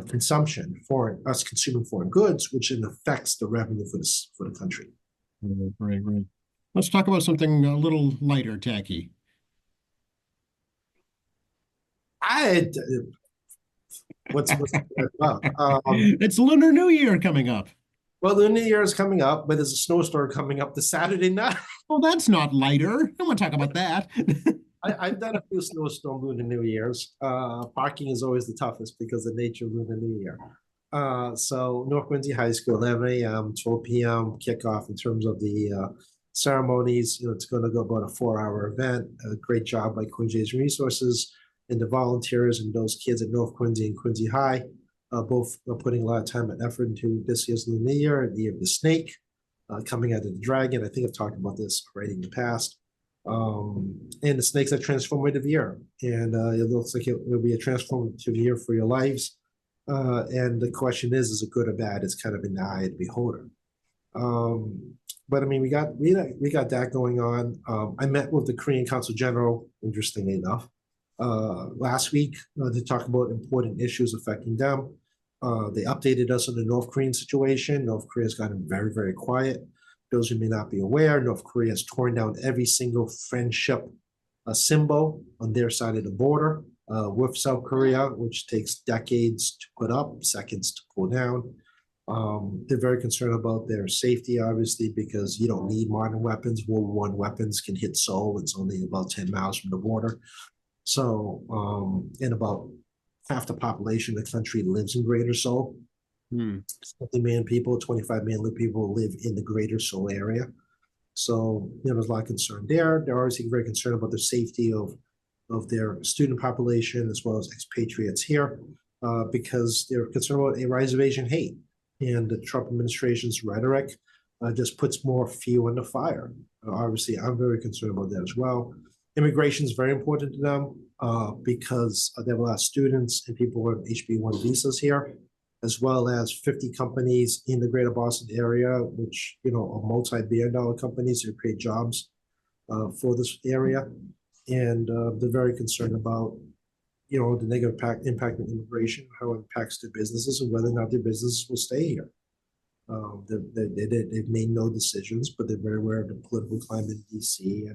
consumption, us consuming foreign goods, which then affects the revenue for the country. Right. Let's talk about something a little lighter, tacky. What's it's Lunar New Year coming up. Well, the New Year is coming up, but there's a snowstorm coming up the Saturday night. Well, that's not lighter. I want to talk about that. I've done a few snowstorm Lunar New Years. Parking is always the toughest because of the nature of Lunar New Year. So North Quincy High School, 11 a.m., 12 p.m. kickoff in terms of the ceremonies. It's going to go about a 4-hour event. A great job by Quincy Resources and the volunteers and those kids at North Quincy and Quincy High, both are putting a lot of time and effort into this year's Lunar New Year, the year of the snake, coming out of the dragon. I think I've talked about this already in the past. And the snake's a transformative year, and it looks like it will be a transformative year for your lives. And the question is it good or bad? It's kind of in the eye of the beholder. But I mean, we got that going on. I met with the Korean Consul General, interestingly enough, last week to talk about important issues affecting them. They updated us on the North Korean situation. North Korea has gotten very, very quiet. Those who may not be aware, North Korea has torn down every single friendship symbol on their side of the border with South Korea, which takes decades to put up, seconds to pull down. They're very concerned about their safety, obviously, because you don't need modern weapons. World War I weapons can hit Seoul. It's only about 10 miles from the border. So, and about half the population of the country lives in Greater Seoul. Hmm. 50 million people, 25 million people live in the Greater Seoul area. So, there's a lot of concern there. They're obviously very concerned about the safety of their student population as well as expatriates here, because they're concerned about a rise of Asian hate. And the Trump administration's rhetoric just puts more fuel in the fire. Obviously, I'm very concerned about that as well. Immigration is very important to them because they have a lot of students and people on HB1 visas here, as well as 50 companies in the greater Boston area, which, are multi-billion-dollar companies that create jobs for this area. And they're very concerned about, the negative impact of immigration, how it impacts their businesses, and whether or not their businesses will stay here. They've made no decisions, but they're very aware of the political climate in DC,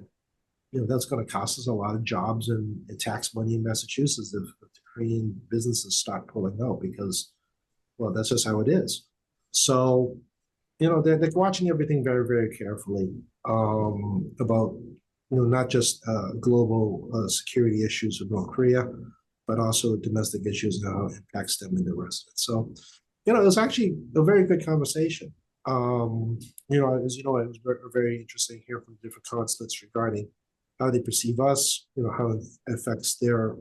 and that's going to cost us a lot of jobs and tax money in Massachusetts if the Korean businesses start pulling out, because, well, that's just how it is. So, they're watching everything very, very carefully about, not just global security issues with North Korea, but also domestic issues and how it impacts them and their residents. So, it was actually a very good conversation. As you know, it was very interesting to hear from different consulates regarding how they perceive us, how it affects their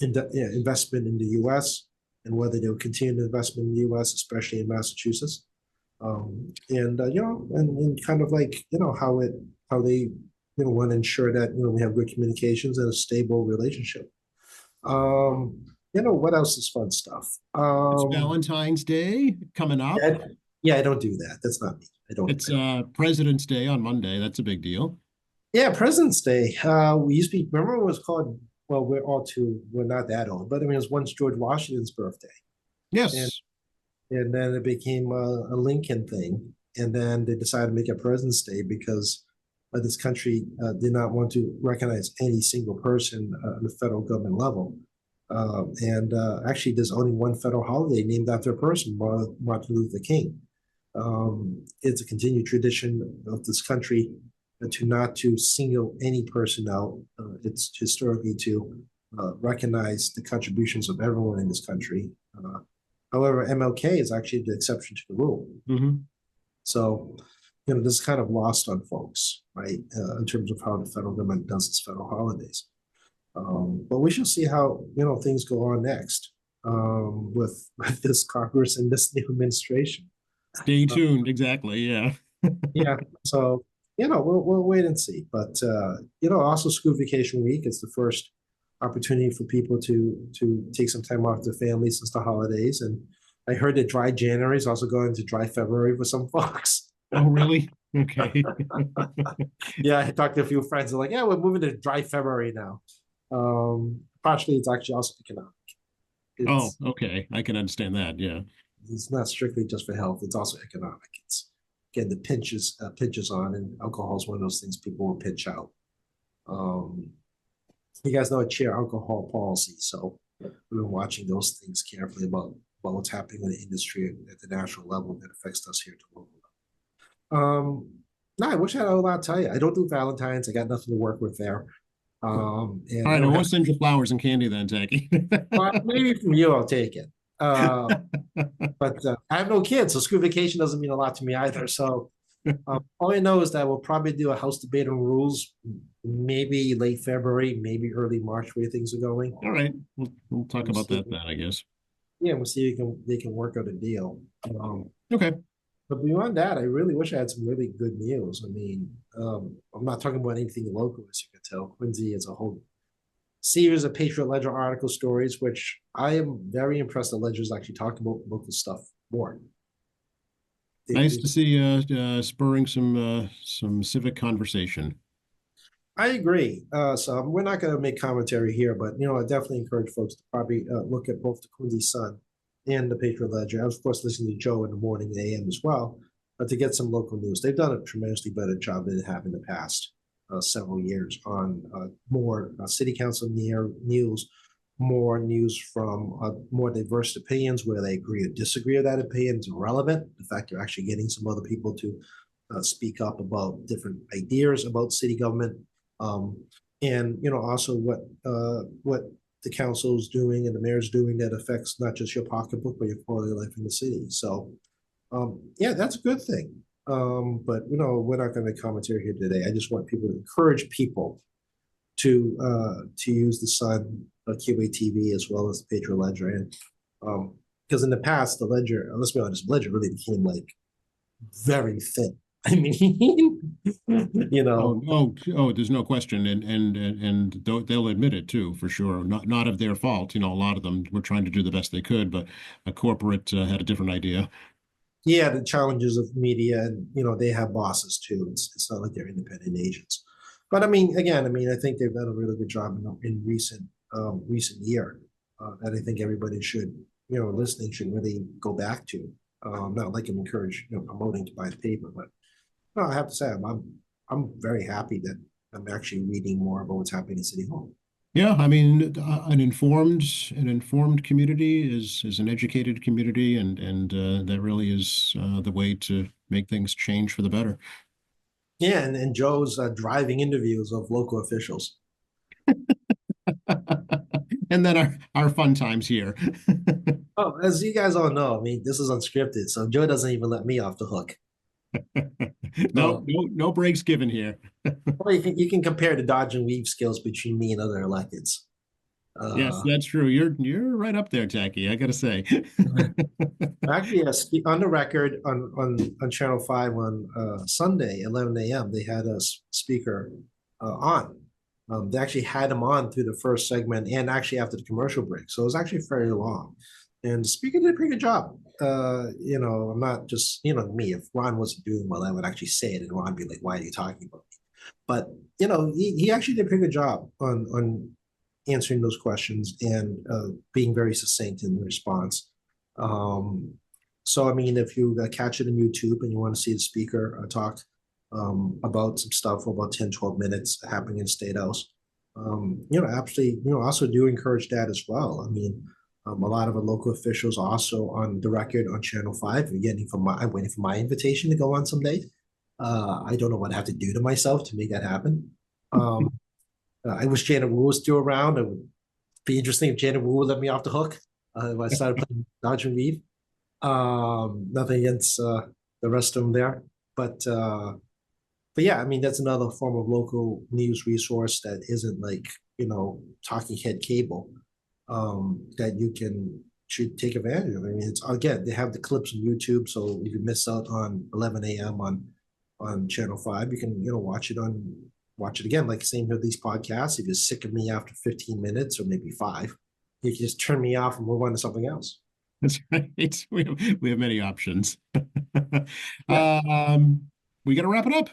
investment in the U.S. and whether they'll continue the investment in the U.S., especially in Massachusetts. And kind of like, how they, want to ensure that, we have good communications and a stable relationship. What else is fun stuff? It's Valentine's Day coming up. Yeah, I don't do that. That's not me. I don't. It's President's Day on Monday. That's a big deal. Yeah, President's Day. We used to be, remember it was called, well, we're not that old, but I mean, it was once George Washington's birthday. Yes. And then it became a Lincoln thing. And then they decided to make it President's Day because this country did not want to recognize any single person at the federal government level. Actually, there's only one federal holiday named after a person, Martin Luther King. It's a continued tradition of this country to single any person out. It's historically to recognize the contributions of everyone in this country. However, MLK is actually the exception to the rule. Mm-hmm. So, this is kind of lost on folks, right, in terms of how the federal government does its federal holidays. But we shall see how, things go on next with this Congress and this new administration. Stay tuned. Exactly. Yeah. Yeah. So, we'll wait and see. But, also school vacation week is the first opportunity for people to take some time off their families since the holidays. And I heard that dry January is also going to dry February for some folks. Oh, really? Okay. Yeah, I talked to a few friends. They're like, yeah, we're moving to dry February now. Partially, it's actually also economic. Okay. I can understand that. Yeah. It's not strictly just for health. It's also economic. It's, again, the pinches on, and alcohol is one of those things people will pinch out. You guys know I chair alcohol policy, so we've been watching those things carefully about what's happening in the industry at the national level that affects us here at the local level. No, I wish I had a lot to tell you. I don't do Valentine's. I got nothing to work with there. And all right, I won't send you flowers and candy then, Tacky. Maybe from you, I'll take it. But I have no kids, so school vacation doesn't mean a lot to me either. So all I know is that we'll probably do a House debate on rules, maybe late February, maybe early March, where things are going. All right, we'll talk about that then, I guess. Yeah, we'll see if they can work out a deal. Okay. But beyond that, I really wish I had some really good news. I mean, I'm not talking about anything local, as you can tell. Quincy is a whole series of Patriot Ledger article stories, which I am very impressed that Ledger's actually talked about local stuff more. Nice to see spurring some civic conversation. I agree. So we're not going to make commentary here, but I definitely encourage folks to probably look at both the Quincy Sun and the Patriot Ledger. I was, of course, listening to Joe in the morning at AM as well, to get some local news. They've done a tremendously better job than they have in the past several years on more city council news more news from more diverse opinions where they agree or disagree with that opinion is relevant. The fact you're actually getting some other people to speak up about different ideas about city government, um, and also what the council is doing and the mayor's doing that affects not just your pocketbook but your quality of life in the city. So yeah, that's a good thing. But we're not going to commentary here today. I just want people to encourage people to use the Sun, QATV, as well as the Patriot Ledger, and because in the past the Ledger, let's be honest, Ledger really became like very thin. I mean, There's no question, and they'll admit it too, for sure. Not of their fault. A lot of them were trying to do the best they could, but a corporate had a different idea. Yeah, the challenges of media, and they have bosses too. It's not like they're independent agents. But I mean, again, I think they've done a really good job in recent year that I think everybody should, listening should really go back to. Not like I'm encouraged, promoting to buy the paper, but no, I have to say I'm very happy that I'm actually reading more about what's happening in City Hall. Yeah, an informed community is an educated community, and that really is the way to make things change for the better. Yeah, and Joe's driving interviews of local officials. And then our fun times here. Oh, as you guys all know, this is unscripted, so Joe doesn't even let me off the hook. No breaks given here. Well, you can compare the dodge and weave skills between me and other electeds. Yes, that's true. You're right up there, Jackie. I gotta say. Actually, on the record on Channel 5 on Sunday, 11 a.m., they had a speaker on. They actually had him on through the first segment and actually after the commercial break. So it was actually fairly long. And the speaker did a pretty good job. I'm not just, me. If Ron wasn't doing well, I would actually say it, and Ron would be like, "Why are you talking about me?" But he actually did a pretty good job on answering those questions and being very succinct in the response. So, if you catch it on YouTube and you want to see the speaker talk about some stuff for about 10, 12 minutes happening in State House, absolutely, also do encourage that as well. A lot of the local officials also on the record on Channel 5. I'm waiting for my invitation to go on someday. I don't know what I have to do to myself to make that happen. I wish Janet Wu was still around. It would be interesting if Janet Wu would let me off the hook when I started playing Dodge and Weave. Nothing against the rest of them there. But yeah, that's another form of local news resource that isn't like, talking head cable that you should take advantage of. It's, again, they have the clips on YouTube. So if you miss out on 11 a.m. on Channel 5, you can, watch it again. Like same with these podcasts. If you're sick of me after 15 minutes or maybe 5, you can just turn me off and move on to something else. That's right. We have many options. Yeah. We got to wrap it up.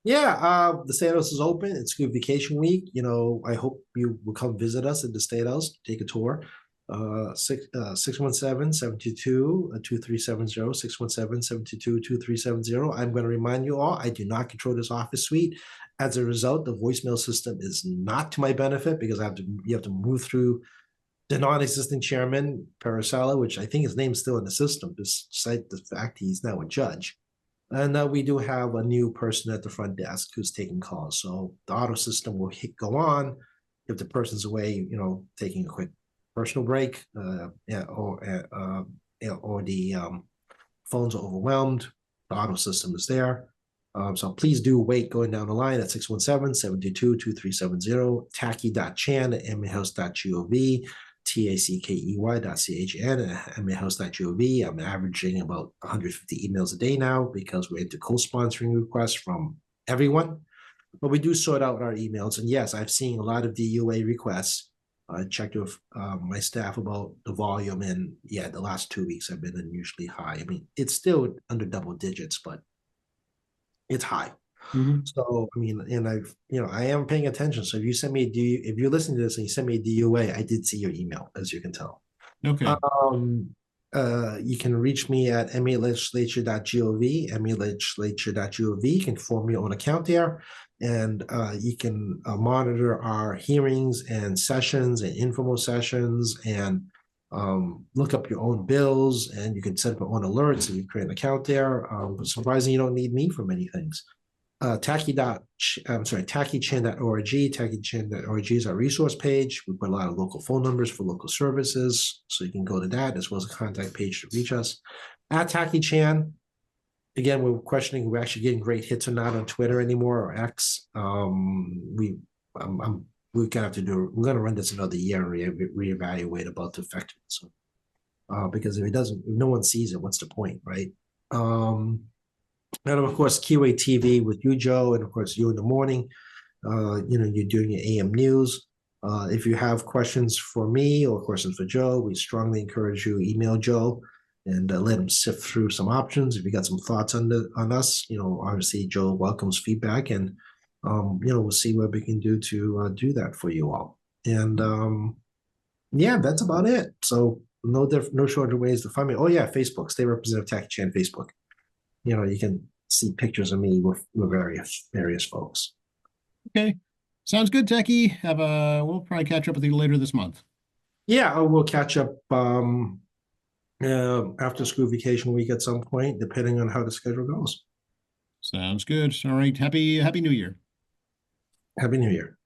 Yeah, the State House is open. It's good vacation week. I hope you will come visit us at the State House, take a tour. 617-722-2370, 617-722-2370. I'm going to remind you all, I do not control this office suite. As a result, the voicemail system is not to my benefit because you have to move through the non-existing chairman, Paracella, which I think his name is still in the system, despite the fact he's now a judge. And we do have a new person at the front desk who's taking calls. So the auto system will go on if the person's away, taking a quick personal break, or the phones are overwhelmed. The auto system is there. So please do wait going down the line at 617-722-2370, tacky.chan@mahouse.gov, tackey.chn@mahouse.gov. I'm averaging about 150 emails a day now because we're into co-sponsoring requests from everyone. But we do sort out our emails. And yes, I've seen a lot of DUA requests. I checked with my staff about the volume, and yeah, the last 2 weeks have been unusually high. It's still under double digits, but it's high. Mm-hmm. So and I am paying attention. So if you send me if you're listening to this and you send me a DUA, I did see your email, as you can tell. Okay. You can reach me at malegislature.gov, malegislature.gov. You can form your own account there. And you can monitor our hearings and sessions and informal sessions, and look up your own bills, and you can set up your own alerts and you create an account there. But surprisingly, you don't need me for many things. Tackichan.org. Tackichan.org is our resource page. We put a lot of local phone numbers for local services, so you can go to that, as well as a contact page to reach us. At Tackichan, again, we're questioning we're actually getting great hits or not on Twitter anymore, or X. We're gonna have to do. We're gonna run this another year and reevaluate about the effectiveness. Because if no one sees it, what's the point, right? And of course, QA TV with you, Joe, and of course you in the morning. You're doing your AM news. If you have questions for me or questions for Joe, we strongly encourage you email Joe and let him sift through some options. If you got some thoughts on us, obviously Joe welcomes feedback, and we'll see what we can do to do that for you all. And yeah, that's about it. So no shorter ways to find me. Oh yeah, Facebook, State Representative Tackichan Facebook. You can see pictures of me with various folks. Okay, sounds good, Techie. We'll probably catch up with you later this month. Yeah, we'll catch up after school vacation week at some point, depending on how the schedule goes. Sounds good. All right. Happy New Year. Happy New Year.